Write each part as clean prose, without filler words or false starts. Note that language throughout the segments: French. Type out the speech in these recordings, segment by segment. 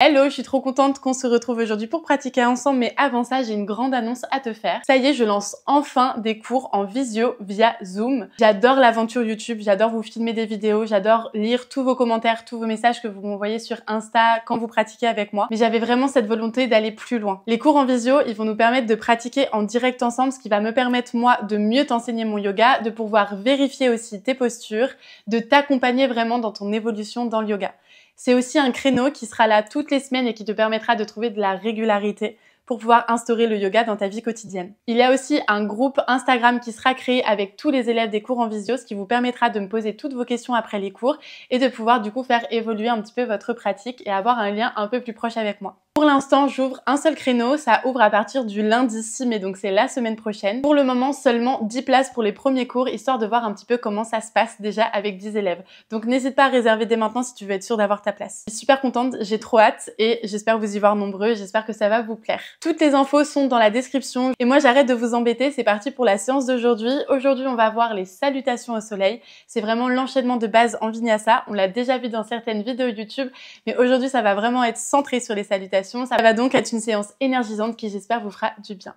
Hello, je suis trop contente qu'on se retrouve aujourd'hui pour pratiquer ensemble, mais avant ça, j'ai une grande annonce à te faire. Ça y est, je lance enfin des cours en visio via Zoom. J'adore l'aventure YouTube, j'adore vous filmer des vidéos, j'adore lire tous vos commentaires, tous vos messages que vous m'envoyez sur Insta quand vous pratiquez avec moi. Mais j'avais vraiment cette volonté d'aller plus loin. Les cours en visio, ils vont nous permettre de pratiquer en direct ensemble, ce qui va me permettre, moi, de mieux t'enseigner mon yoga, de pouvoir vérifier aussi tes postures, de t'accompagner vraiment dans ton évolution dans le yoga. C'est aussi un créneau qui sera là toutes les semaines et qui te permettra de trouver de la régularité pour pouvoir instaurer le yoga dans ta vie quotidienne. Il y a aussi un groupe Instagram qui sera créé avec tous les élèves des cours en visio, ce qui vous permettra de me poser toutes vos questions après les cours et de pouvoir du coup faire évoluer un petit peu votre pratique et avoir un lien un peu plus proche avec moi. Pour l'instant, j'ouvre un seul créneau, ça ouvre à partir du lundi 6 mai, donc c'est la semaine prochaine. Pour le moment, seulement 10 places pour les premiers cours, histoire de voir un petit peu comment ça se passe déjà avec 10 élèves. Donc n'hésite pas à réserver dès maintenant si tu veux être sûre d'avoir ta place. Je suis super contente, j'ai trop hâte et j'espère vous y voir nombreux, j'espère que ça va vous plaire. Toutes les infos sont dans la description et moi j'arrête de vous embêter, c'est parti pour la séance d'aujourd'hui. Aujourd'hui, on va voir les salutations au soleil. C'est vraiment l'enchaînement de base en vinyasa. On l'a déjà vu dans certaines vidéos YouTube, mais aujourd'hui, ça va vraiment être centré sur les salutations. Ça va donc être une séance énergisante qui, j'espère, vous fera du bien.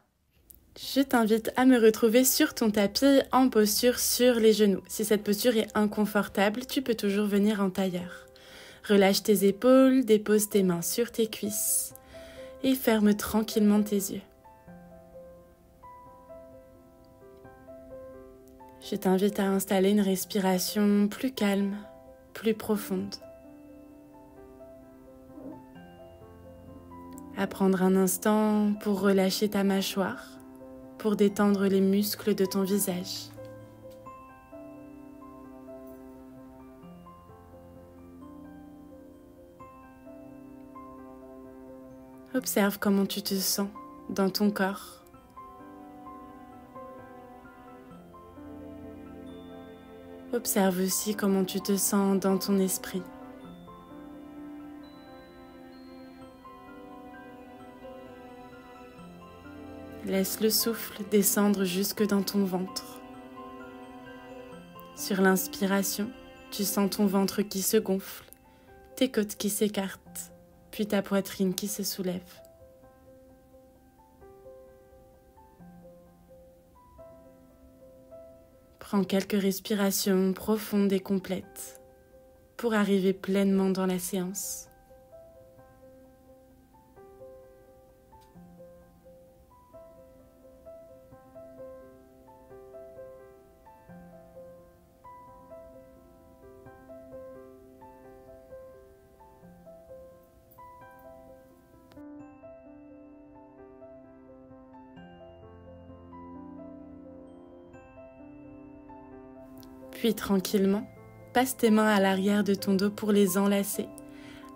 Je t'invite à me retrouver sur ton tapis en posture sur les genoux. Si cette posture est inconfortable, tu peux toujours venir en tailleur. Relâche tes épaules, dépose tes mains sur tes cuisses et ferme tranquillement tes yeux. Je t'invite à installer une respiration plus calme, plus profonde. À prendre un instant pour relâcher ta mâchoire, pour détendre les muscles de ton visage. Observe comment tu te sens dans ton corps. Observe aussi comment tu te sens dans ton esprit. Laisse le souffle descendre jusque dans ton ventre. Sur l'inspiration, tu sens ton ventre qui se gonfle, tes côtes qui s'écartent, puis ta poitrine qui se soulève. Prends quelques respirations profondes et complètes pour arriver pleinement dans la séance. Puis tranquillement, passe tes mains à l'arrière de ton dos pour les enlacer.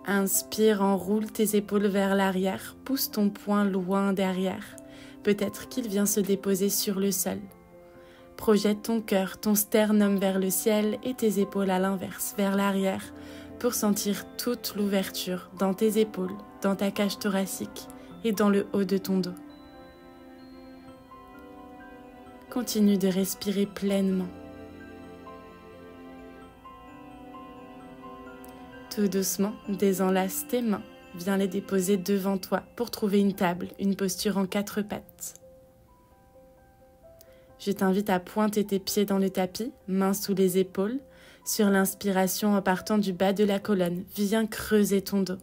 Inspire, enroule tes épaules vers l'arrière, pousse ton poing loin derrière. Peut-être qu'il vient se déposer sur le sol. Projette ton cœur, ton sternum vers le ciel et tes épaules à l'inverse, vers l'arrière, pour sentir toute l'ouverture dans tes épaules, dans ta cage thoracique et dans le haut de ton dos. Continue de respirer pleinement. Tout doucement, désenlace tes mains, viens les déposer devant toi pour trouver une table, une posture en 4 pattes. Je t'invite à pointer tes pieds dans le tapis, mains sous les épaules. Sur l'inspiration, en partant du bas de la colonne, viens creuser ton dos.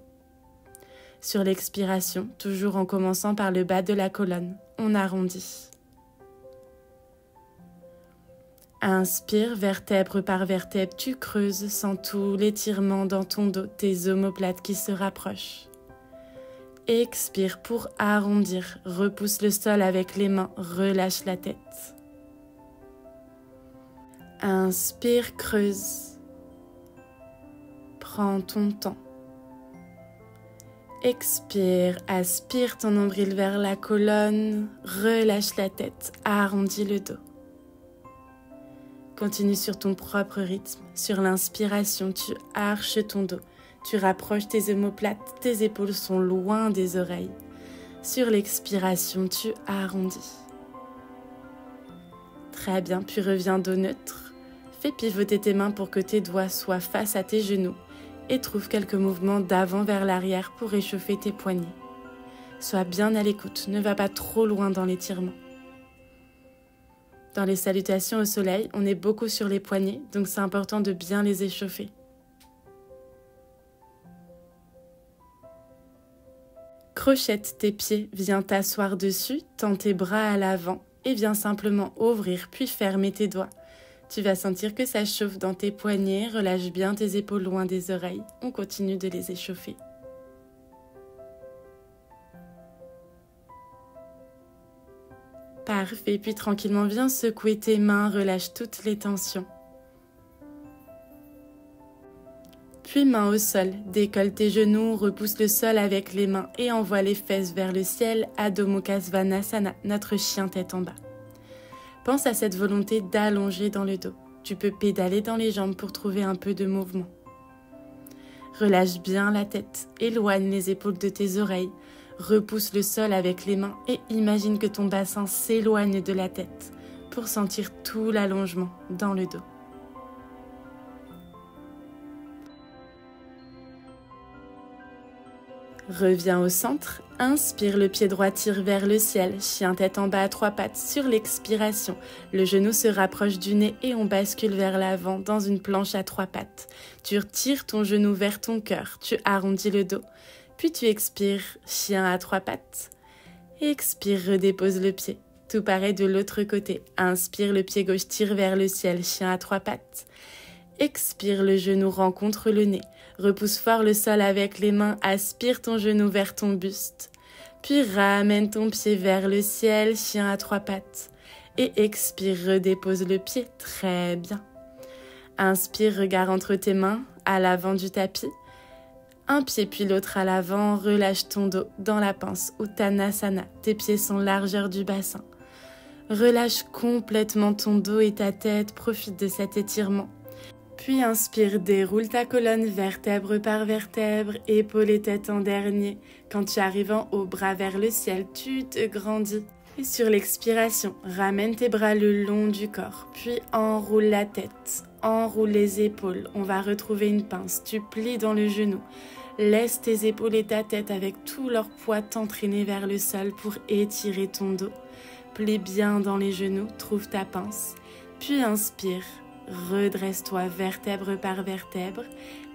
Sur l'expiration, toujours en commençant par le bas de la colonne, on arrondit. Inspire, vertèbre par vertèbre, tu creuses, sens tout l'étirement dans ton dos, tes omoplates qui se rapprochent. Expire pour arrondir, repousse le sol avec les mains, relâche la tête. Inspire, creuse. Prends ton temps. Expire, aspire ton nombril vers la colonne, relâche la tête, arrondis le dos. Continue sur ton propre rythme. Sur l'inspiration, tu arches ton dos. Tu rapproches tes omoplates, tes épaules sont loin des oreilles. Sur l'expiration, tu arrondis. Très bien, puis reviens dos neutre. Fais pivoter tes mains pour que tes doigts soient face à tes genoux et trouve quelques mouvements d'avant vers l'arrière pour réchauffer tes poignets. Sois bien à l'écoute, ne va pas trop loin dans l'étirement. Dans les salutations au soleil, on est beaucoup sur les poignets, donc c'est important de bien les échauffer. Crochette tes pieds, viens t'asseoir dessus, tends tes bras à l'avant et viens simplement ouvrir puis fermer tes doigts. Tu vas sentir que ça chauffe dans tes poignets, relâche bien tes épaules loin des oreilles, on continue de les échauffer. Parfait, puis tranquillement viens secouer tes mains, relâche toutes les tensions. Puis main au sol, décolle tes genoux, repousse le sol avec les mains et envoie les fesses vers le ciel, Adho Mukha Svanasana, notre chien tête en bas. Pense à cette volonté d'allonger dans le dos. Tu peux pédaler dans les jambes pour trouver un peu de mouvement. Relâche bien la tête, éloigne les épaules de tes oreilles, repousse le sol avec les mains et imagine que ton bassin s'éloigne de la tête pour sentir tout l'allongement dans le dos. Reviens au centre, inspire, le pied droit tire vers le ciel, chien tête en bas à 3 pattes sur l'expiration. Le genou se rapproche du nez et on bascule vers l'avant dans une planche à 3 pattes. Tu retires ton genou vers ton cœur, tu arrondis le dos. Puis tu expires, chien à 3 pattes. Expire, redépose le pied. Tout pareil de l'autre côté. Inspire, le pied gauche tire vers le ciel, chien à 3 pattes. Expire, le genou rencontre le nez. Repousse fort le sol avec les mains, aspire ton genou vers ton buste. Puis ramène ton pied vers le ciel, chien à 3 pattes. Et expire, redépose le pied, très bien. Inspire, regard entre tes mains, à l'avant du tapis. Un pied puis l'autre à l'avant, relâche ton dos dans la pince, Uttanasana. Tes pieds sont largeur du bassin. Relâche complètement ton dos et ta tête, profite de cet étirement. Puis inspire, déroule ta colonne vertèbre par vertèbre, épaules et tête en dernier. Quand tu arrives en haut, bras vers le ciel, tu te grandis. Et sur l'expiration, ramène tes bras le long du corps, puis enroule la tête, enroule les épaules. On va retrouver une pince, tu plies dans le genou. Laisse tes épaules et ta tête avec tout leur poids t'entraîner vers le sol pour étirer ton dos. Plie bien dans les genoux, trouve ta pince, puis inspire. Redresse-toi vertèbre par vertèbre,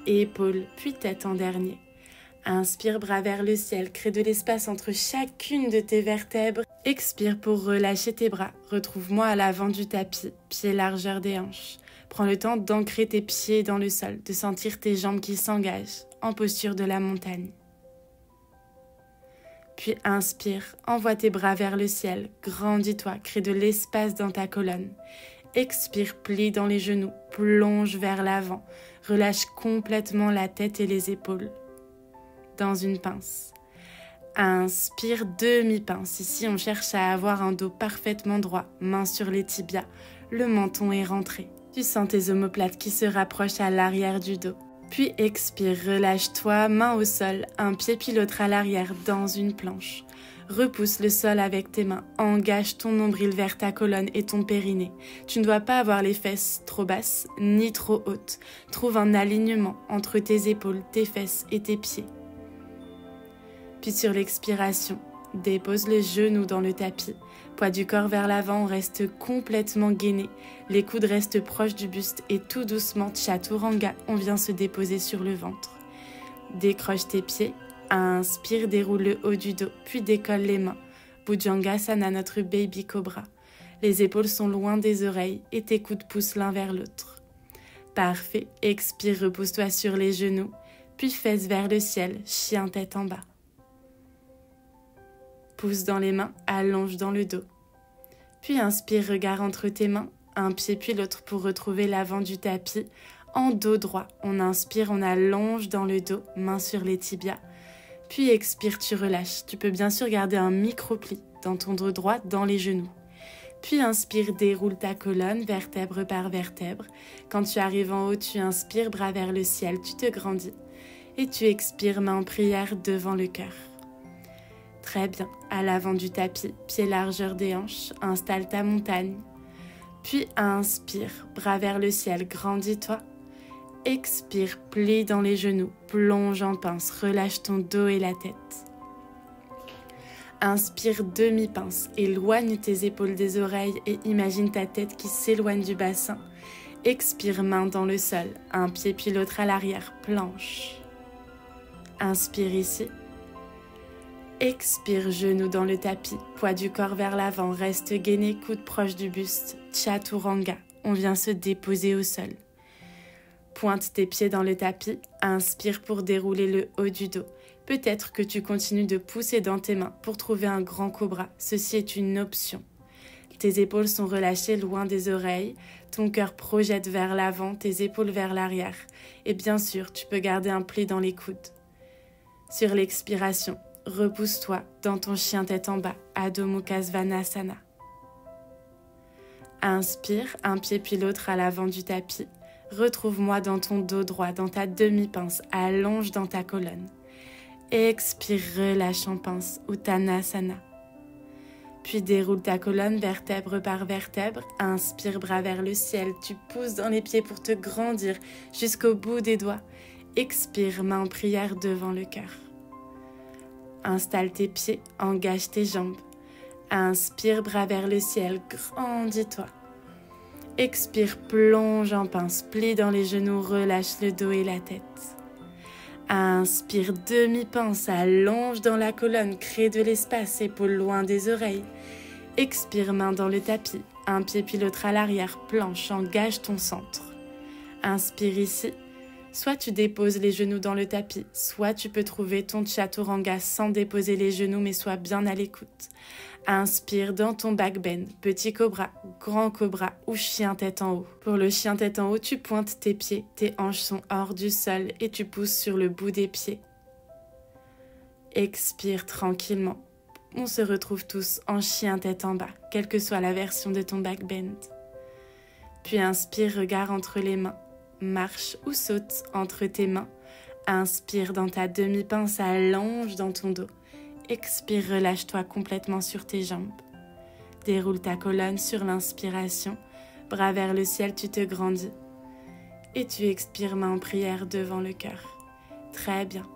épaules puis tête en dernier. Inspire, bras vers le ciel, crée de l'espace entre chacune de tes vertèbres. Expire pour relâcher tes bras. Retrouve-moi à l'avant du tapis, pieds largeur des hanches. Prends le temps d'ancrer tes pieds dans le sol, de sentir tes jambes qui s'engagent en posture de la montagne. Puis inspire, envoie tes bras vers le ciel, grandis-toi, crée de l'espace dans ta colonne. Expire, plie dans les genoux, plonge vers l'avant, relâche complètement la tête et les épaules. Dans une pince. Inspire, demi-pince. Ici, on cherche à avoir un dos parfaitement droit, main sur les tibias, le menton est rentré. Tu sens tes omoplates qui se rapprochent à l'arrière du dos. Puis expire, relâche-toi, main au sol, un pied puis l'autre à l'arrière dans une planche. Repousse le sol avec tes mains, engage ton nombril vers ta colonne et ton périnée. Tu ne dois pas avoir les fesses trop basses ni trop hautes. Trouve un alignement entre tes épaules, tes fesses et tes pieds. Puis sur l'expiration, dépose les genoux dans le tapis. Poids du corps vers l'avant, on reste complètement gainé. Les coudes restent proches du buste et tout doucement, Chaturanga, on vient se déposer sur le ventre. Décroche tes pieds. Inspire, déroule le haut du dos, puis décolle les mains. Bhujangasana, notre baby cobra. Les épaules sont loin des oreilles et tes coudes poussent l'un vers l'autre. Parfait. Expire, repousse-toi sur les genoux, puis fesses vers le ciel, chien tête en bas. Pousse dans les mains, allonge dans le dos. Puis inspire, regard entre tes mains, un pied puis l'autre pour retrouver l'avant du tapis. En dos droit, on inspire, on allonge dans le dos, main sur les tibias. Puis expire, tu relâches. Tu peux bien sûr garder un micro-pli dans ton dos droit, dans les genoux. Puis inspire, déroule ta colonne, vertèbre par vertèbre. Quand tu arrives en haut, tu inspires, bras vers le ciel, tu te grandis. Et tu expires, main en prière devant le cœur. Très bien, à l'avant du tapis, pieds largeur des hanches, installe ta montagne. Puis inspire, bras vers le ciel, grandis-toi. Expire, plie dans les genoux, plonge en pince, relâche ton dos et la tête. Inspire, demi-pince, éloigne tes épaules des oreilles et imagine ta tête qui s'éloigne du bassin. Expire, main dans le sol, un pied puis l'autre à l'arrière, planche. Inspire ici. Expire, genoux dans le tapis, poids du corps vers l'avant, reste gainé, coude proche du buste, Chaturanga, on vient se déposer au sol. Pointe tes pieds dans le tapis, inspire pour dérouler le haut du dos. Peut-être que tu continues de pousser dans tes mains pour trouver un grand cobra, ceci est une option. Tes épaules sont relâchées loin des oreilles, ton cœur projette vers l'avant, tes épaules vers l'arrière. Et bien sûr, tu peux garder un pli dans les coudes. Sur l'expiration, repousse-toi dans ton chien tête en bas, Adho Mukha Svanasana. Inspire, un pied puis l'autre à l'avant du tapis. Retrouve-moi dans ton dos droit, dans ta demi-pince, allonge dans ta colonne. Expire, relâche en pince, Uttanasana. Puis déroule ta colonne vertèbre par vertèbre. Inspire, bras vers le ciel. Tu pousses dans les pieds pour te grandir jusqu'au bout des doigts. Expire, main en prière devant le cœur. Installe tes pieds, engage tes jambes. Inspire, bras vers le ciel, grandis-toi. Expire, plonge en pince, plie dans les genoux, relâche le dos et la tête. Inspire, demi-pince, allonge dans la colonne, crée de l'espace, épaules loin des oreilles. Expire, main dans le tapis, un pied puis l'autre à l'arrière, planche, engage ton centre. Inspire ici. Soit tu déposes les genoux dans le tapis, soit tu peux trouver ton Chaturanga sans déposer les genoux, mais sois bien à l'écoute. Inspire dans ton back bend, petit cobra, grand cobra ou chien tête en haut. Pour le chien tête en haut, tu pointes tes pieds, tes hanches sont hors du sol et tu pousses sur le bout des pieds. Expire tranquillement. On se retrouve tous en chien tête en bas, quelle que soit la version de ton back bend. Puis inspire, regard entre les mains. Marche ou saute entre tes mains. Inspire dans ta demi-pince, allonge dans ton dos. Expire, relâche-toi complètement sur tes jambes. Déroule ta colonne sur l'inspiration. Bras vers le ciel, tu te grandis. Et tu expires, main en prière devant le cœur. Très bien.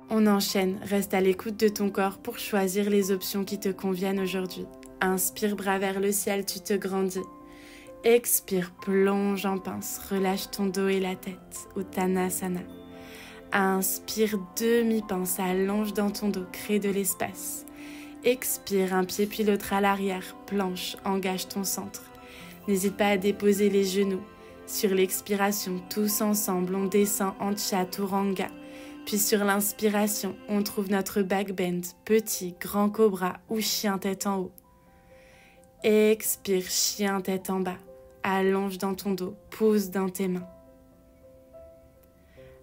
On enchaîne, reste à l'écoute de ton corps pour choisir les options qui te conviennent aujourd'hui. Inspire, bras vers le ciel, tu te grandis. Expire, plonge en pince, relâche ton dos et la tête, Uttanasana. Inspire, demi-pince, allonge dans ton dos, crée de l'espace. Expire, un pied puis l'autre à l'arrière, planche, engage ton centre. N'hésite pas à déposer les genoux. Sur l'expiration, tous ensemble, on descend en Chaturanga. Puis sur l'inspiration, on trouve notre back bend, petit, grand cobra ou chien tête en haut. Expire, chien tête en bas. Allonge dans ton dos, pousse dans tes mains.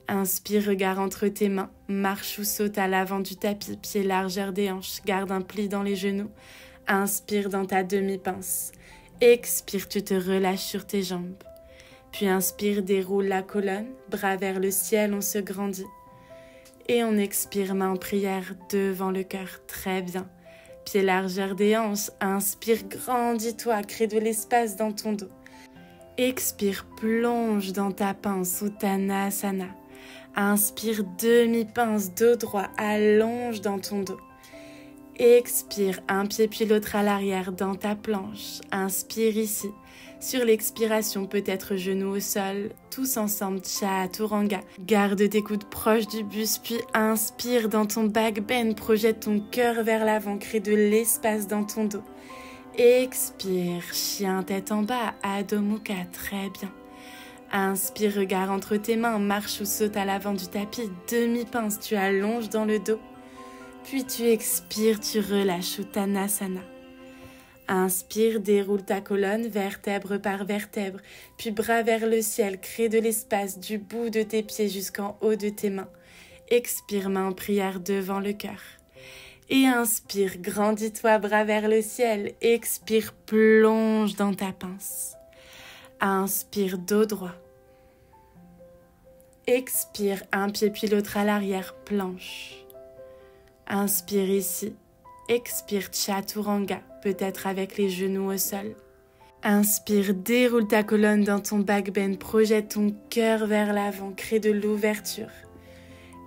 Inspire, regard entre tes mains, marche ou saute à l'avant du tapis, pied largeur des hanches, garde un pli dans les genoux. Inspire dans ta demi-pince. Expire, tu te relâches sur tes jambes. Puis inspire, déroule la colonne, bras vers le ciel, on se grandit. Et on expire, main en prière devant le cœur, très bien. Pied largeur des hanches, inspire, grandis-toi, crée de l'espace dans ton dos. Expire, plonge dans ta pince, Uttanasana. Inspire, demi-pince, dos droit, allonge dans ton dos. Expire, un pied puis l'autre à l'arrière dans ta planche. Inspire ici. Sur l'expiration, peut-être genoux au sol, tous ensemble, Chaturanga. Garde tes coudes proches du buste, puis inspire dans ton back bend, projette ton cœur vers l'avant, crée de l'espace dans ton dos. Expire, chien tête en bas, Adho Mukha, très bien. Inspire, regard entre tes mains, marche ou saute à l'avant du tapis, demi-pince, tu allonges dans le dos. Puis tu expires, tu relâches, Uttanasana. Inspire, déroule ta colonne, vertèbre par vertèbre, puis bras vers le ciel, crée de l'espace du bout de tes pieds jusqu'en haut de tes mains. Expire, main en prière devant le cœur. Et inspire, grandis-toi, bras vers le ciel. Expire, plonge dans ta pince. Inspire, dos droit. Expire, un pied puis l'autre à l'arrière, planche. Inspire ici. Expire, Chaturanga, peut-être avec les genoux au sol. Inspire, déroule ta colonne dans ton back bend, projette ton cœur vers l'avant, crée de l'ouverture.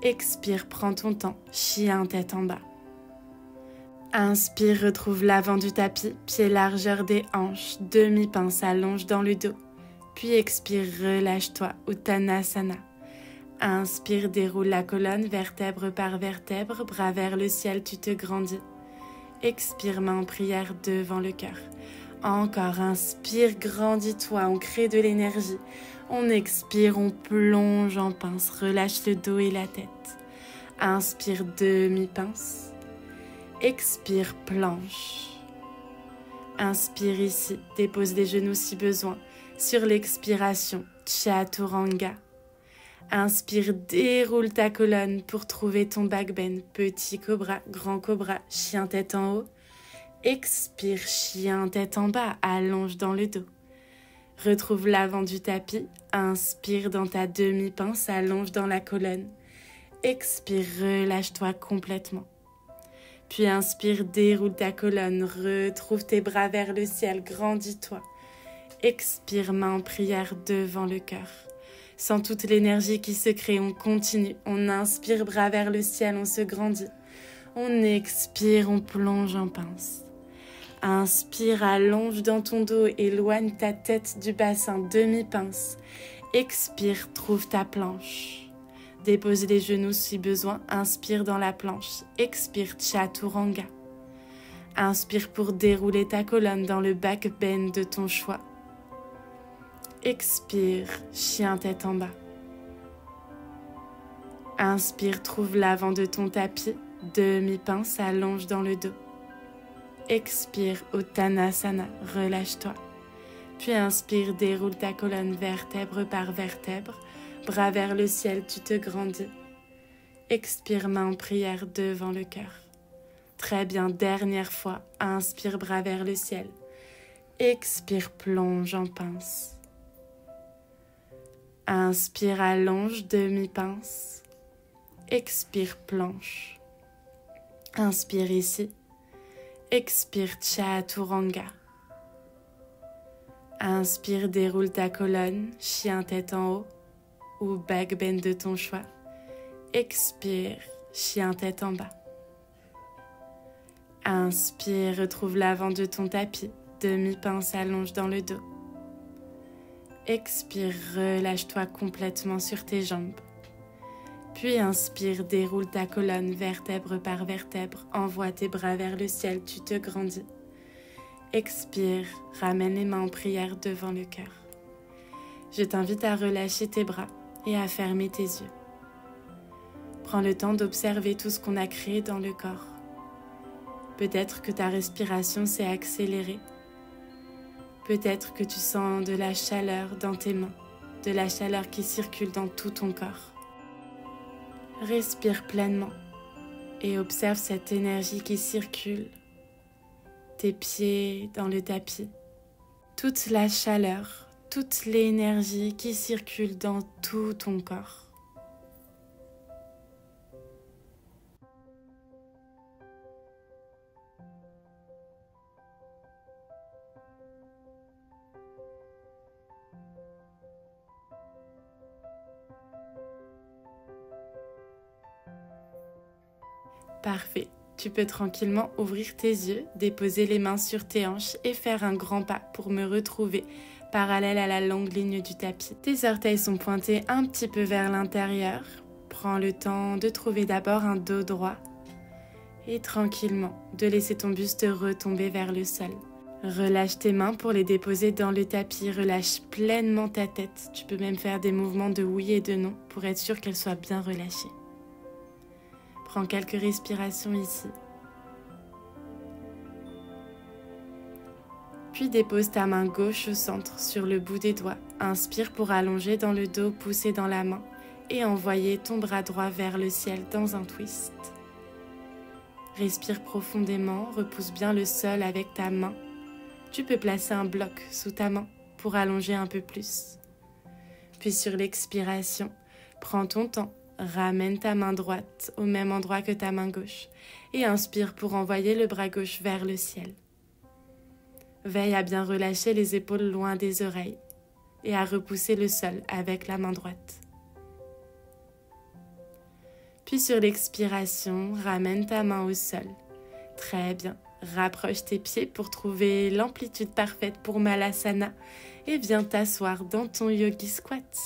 Expire, prends ton temps, chien tête en bas. Inspire, retrouve l'avant du tapis, pied largeur des hanches, demi-pince, allonge dans le dos. Puis expire, relâche-toi, Uttanasana. Inspire, déroule la colonne, vertèbre par vertèbre, bras vers le ciel, tu te grandis. Expire, main en prière devant le cœur. Encore, inspire, grandis-toi, on crée de l'énergie. On expire, on plonge en pince, relâche le dos et la tête. Inspire, demi-pince. Expire, planche. Inspire ici, dépose les genoux si besoin. Sur l'expiration, Chaturanga. Inspire, déroule ta colonne pour trouver ton back bend. Petit cobra, grand cobra, chien tête en haut. Expire, chien tête en bas, allonge dans le dos. Retrouve l'avant du tapis. Inspire dans ta demi-pince, allonge dans la colonne. Expire, relâche-toi complètement. Puis inspire, déroule ta colonne, retrouve tes bras vers le ciel, grandis-toi. Expire, main en prière devant le cœur. Sens toute l'énergie qui se crée, on continue. On inspire, bras vers le ciel, on se grandit. On expire, on plonge en pince. Inspire, allonge dans ton dos, éloigne ta tête du bassin, demi-pince. Expire, trouve ta planche. Dépose les genoux si besoin, inspire dans la planche. Expire, Chaturanga. Inspire pour dérouler ta colonne dans le back bend de ton choix. Expire, chien tête en bas. Inspire, trouve l'avant de ton tapis, demi-pince, allonge dans le dos. Expire, Uttanasana, relâche-toi. Puis inspire, déroule ta colonne vertèbre par vertèbre. Bras vers le ciel, tu te grandis. Expire, main en prière devant le cœur. Très bien, dernière fois. Inspire, bras vers le ciel. Expire, plonge en pince. Inspire, allonge, demi-pince. Expire, planche. Inspire ici. Expire, Chaturanga. Inspire, déroule ta colonne, chien tête en haut. Ou back bend de ton choix. Expire, chien tête en bas. Inspire, retrouve l'avant de ton tapis, demi-pince allonge dans le dos. Expire, relâche-toi complètement sur tes jambes. Puis inspire, déroule ta colonne vertèbre par vertèbre, envoie tes bras vers le ciel, tu te grandis. Expire, ramène les mains en prière devant le cœur. Je t'invite à relâcher tes bras et à fermer tes yeux. Prends le temps d'observer tout ce qu'on a créé dans le corps. Peut-être que ta respiration s'est accélérée. Peut-être que tu sens de la chaleur dans tes mains, de la chaleur qui circule dans tout ton corps. Respire pleinement et observe cette énergie qui circule, tes pieds dans le tapis, toute la chaleur, toute l'énergie qui circule dans tout ton corps. Parfait. Tu peux tranquillement ouvrir tes yeux, déposer les mains sur tes hanches et faire un grand pas pour me retrouver parallèle à la longue ligne du tapis. Tes orteils sont pointés un petit peu vers l'intérieur. Prends le temps de trouver d'abord un dos droit et tranquillement de laisser ton buste retomber vers le sol. Relâche tes mains pour les déposer dans le tapis. Relâche pleinement ta tête. Tu peux même faire des mouvements de oui et de non pour être sûr qu'elle soit bien relâchée. Prends quelques respirations ici. Puis dépose ta main gauche au centre sur le bout des doigts. Inspire pour allonger dans le dos, pousser dans la main et envoyer ton bras droit vers le ciel dans un twist. Respire profondément, repousse bien le sol avec ta main. Tu peux placer un bloc sous ta main pour allonger un peu plus. Puis sur l'expiration, prends ton temps. Ramène ta main droite au même endroit que ta main gauche et inspire pour envoyer le bras gauche vers le ciel. Veille à bien relâcher les épaules loin des oreilles et à repousser le sol avec la main droite. Puis sur l'expiration, ramène ta main au sol. Très bien. Rapproche tes pieds pour trouver l'amplitude parfaite pour Malasana et viens t'asseoir dans ton Yogi Squat.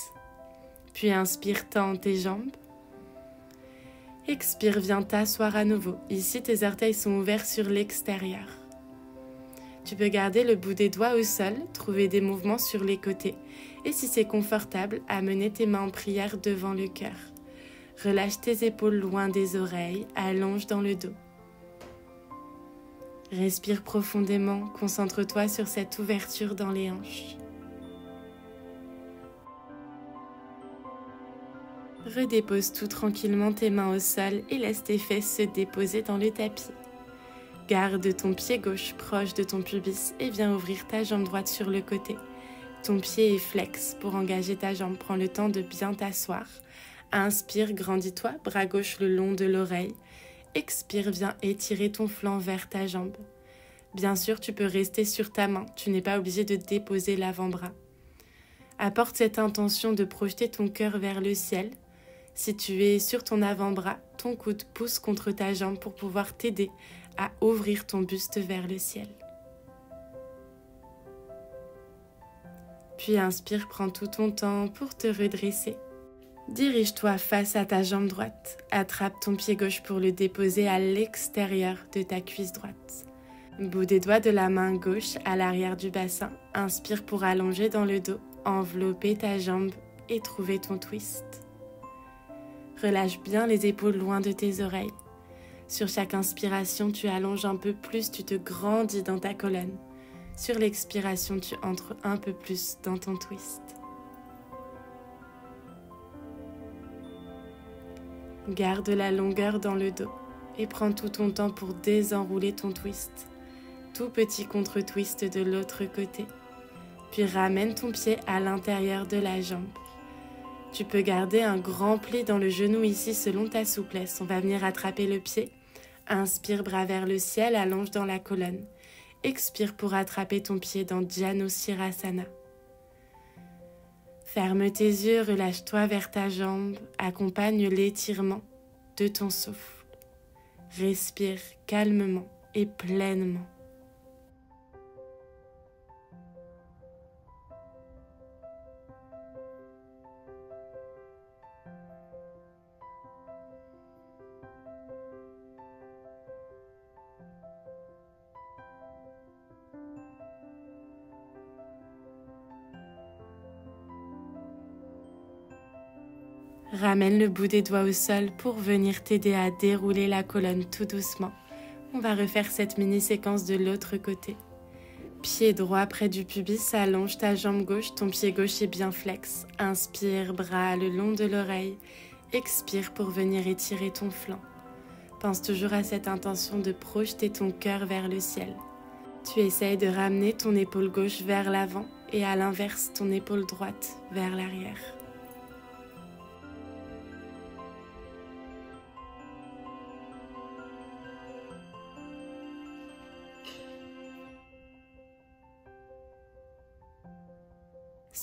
Puis inspire, tends tes jambes. Expire, viens t'asseoir à nouveau. Ici, tes orteils sont ouverts sur l'extérieur. Tu peux garder le bout des doigts au sol, trouver des mouvements sur les côtés. Et si c'est confortable, amener tes mains en prière devant le cœur. Relâche tes épaules loin des oreilles, allonge dans le dos. Respire profondément, concentre-toi sur cette ouverture dans les hanches. Redépose tout tranquillement tes mains au sol et laisse tes fesses se déposer dans le tapis. Garde ton pied gauche proche de ton pubis et viens ouvrir ta jambe droite sur le côté. Ton pied est flex pour engager ta jambe. Prends le temps de bien t'asseoir. Inspire, grandis-toi, bras gauche le long de l'oreille. Expire, viens étirer ton flanc vers ta jambe. Bien sûr, tu peux rester sur ta main, tu n'es pas obligé de déposer l'avant-bras. Apporte cette intention de projeter ton cœur vers le ciel. Si tu es sur ton avant-bras, ton coude pousse contre ta jambe pour pouvoir t'aider à ouvrir ton buste vers le ciel. Puis inspire, prends tout ton temps pour te redresser. Dirige-toi face à ta jambe droite. Attrape ton pied gauche pour le déposer à l'extérieur de ta cuisse droite. Bout des doigts de la main gauche à l'arrière du bassin. Inspire pour allonger dans le dos, envelopper ta jambe et trouver ton twist. Relâche bien les épaules loin de tes oreilles. Sur chaque inspiration, tu allonges un peu plus, tu te grandis dans ta colonne. Sur l'expiration, tu entres un peu plus dans ton twist. Garde la longueur dans le dos et prends tout ton temps pour désenrouler ton twist. Tout petit contre-twist de l'autre côté. Puis ramène ton pied à l'intérieur de la jambe. Tu peux garder un grand pli dans le genou ici selon ta souplesse. On va venir attraper le pied. Inspire, bras vers le ciel, allonge dans la colonne. Expire pour attraper ton pied dans Janushirasana. Ferme tes yeux, relâche-toi vers ta jambe, accompagne l'étirement de ton souffle. Respire calmement et pleinement. Ramène le bout des doigts au sol pour venir t'aider à dérouler la colonne tout doucement. On va refaire cette mini-séquence de l'autre côté. Pied droit près du pubis, allonge ta jambe gauche, ton pied gauche est bien flex. Inspire, bras le long de l'oreille. Expire pour venir étirer ton flanc. Pense toujours à cette intention de projeter ton cœur vers le ciel. Tu essayes de ramener ton épaule gauche vers l'avant et à l'inverse, ton épaule droite vers l'arrière.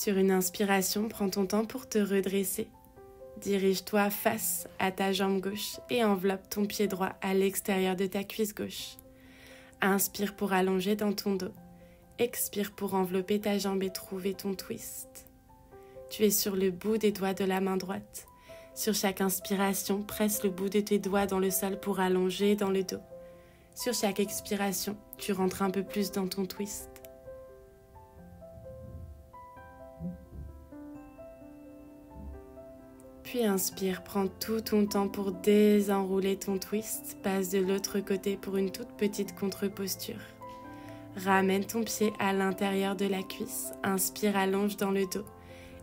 Sur une inspiration, prends ton temps pour te redresser. Dirige-toi face à ta jambe gauche et enveloppe ton pied droit à l'extérieur de ta cuisse gauche. Inspire pour allonger dans ton dos. Expire pour envelopper ta jambe et trouver ton twist. Tu es sur le bout des doigts de la main droite. Sur chaque inspiration, presse le bout de tes doigts dans le sol pour allonger dans le dos. Sur chaque expiration, tu rentres un peu plus dans ton twist. Puis inspire, prends tout ton temps pour désenrouler ton twist. Passe de l'autre côté pour une toute petite contre-posture. Ramène ton pied à l'intérieur de la cuisse. Inspire, allonge dans le dos.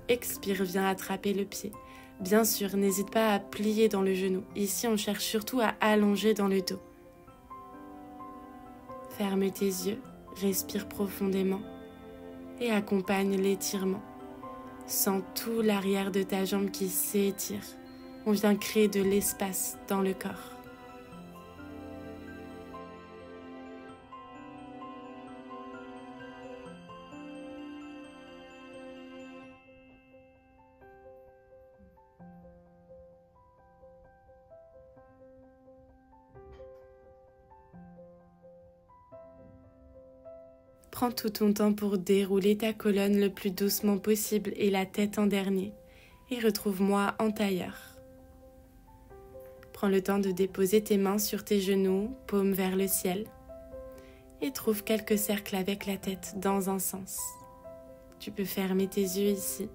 Expire, viens attraper le pied. Bien sûr, n'hésite pas à plier dans le genou. Ici, on cherche surtout à allonger dans le dos. Ferme tes yeux, respire profondément et accompagne l'étirement. Sens tout l'arrière de ta jambe qui s'étire. On vient créer de l'espace dans le corps. Prends tout ton temps pour dérouler ta colonne le plus doucement possible et la tête en dernier. Et retrouve-moi en tailleur. Prends le temps de déposer tes mains sur tes genoux, paumes vers le ciel. Et trouve quelques cercles avec la tête dans un sens. Tu peux fermer tes yeux ici.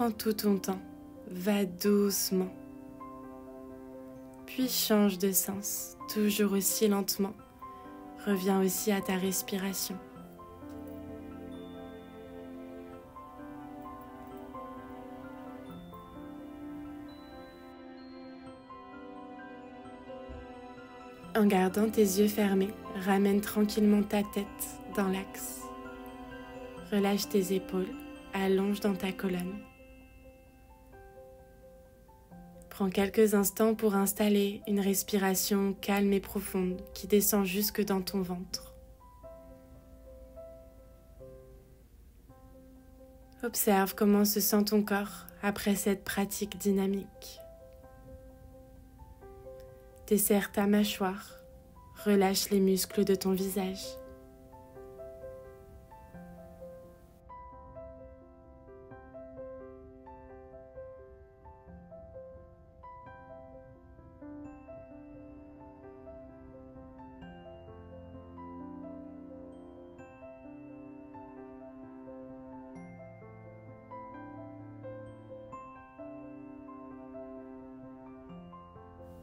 Prends tout ton temps, va doucement. Puis change de sens, toujours aussi lentement. Reviens aussi à ta respiration. En gardant tes yeux fermés, ramène tranquillement ta tête dans l'axe. Relâche tes épaules, allonge dans ta colonne. Prends quelques instants pour installer une respiration calme et profonde qui descend jusque dans ton ventre. Observe comment se sent ton corps après cette pratique dynamique. Desserre ta mâchoire, relâche les muscles de ton visage.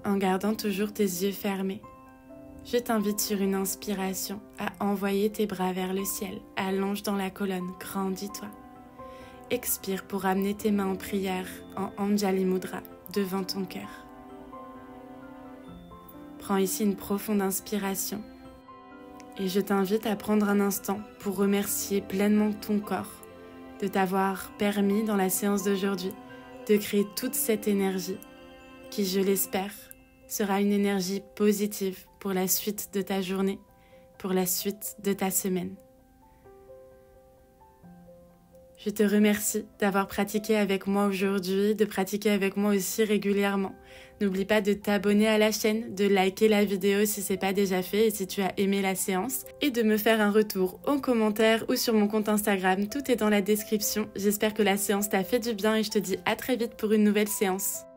En gardant toujours tes yeux fermés, je t'invite sur une inspiration à envoyer tes bras vers le ciel. Allonge dans la colonne, grandis-toi. Expire pour amener tes mains en prière en Anjali Mudra devant ton cœur. Prends ici une profonde inspiration et je t'invite à prendre un instant pour remercier pleinement ton corps de t'avoir permis dans la séance d'aujourd'hui de créer toute cette énergie qui, je l'espère, sera une énergie positive pour la suite de ta journée, pour la suite de ta semaine. Je te remercie d'avoir pratiqué avec moi aujourd'hui, de pratiquer avec moi aussi régulièrement. N'oublie pas de t'abonner à la chaîne, de liker la vidéo si ce n'est pas déjà fait et si tu as aimé la séance, et de me faire un retour en commentaire ou sur mon compte Instagram. Tout est dans la description. J'espère que la séance t'a fait du bien et je te dis à très vite pour une nouvelle séance.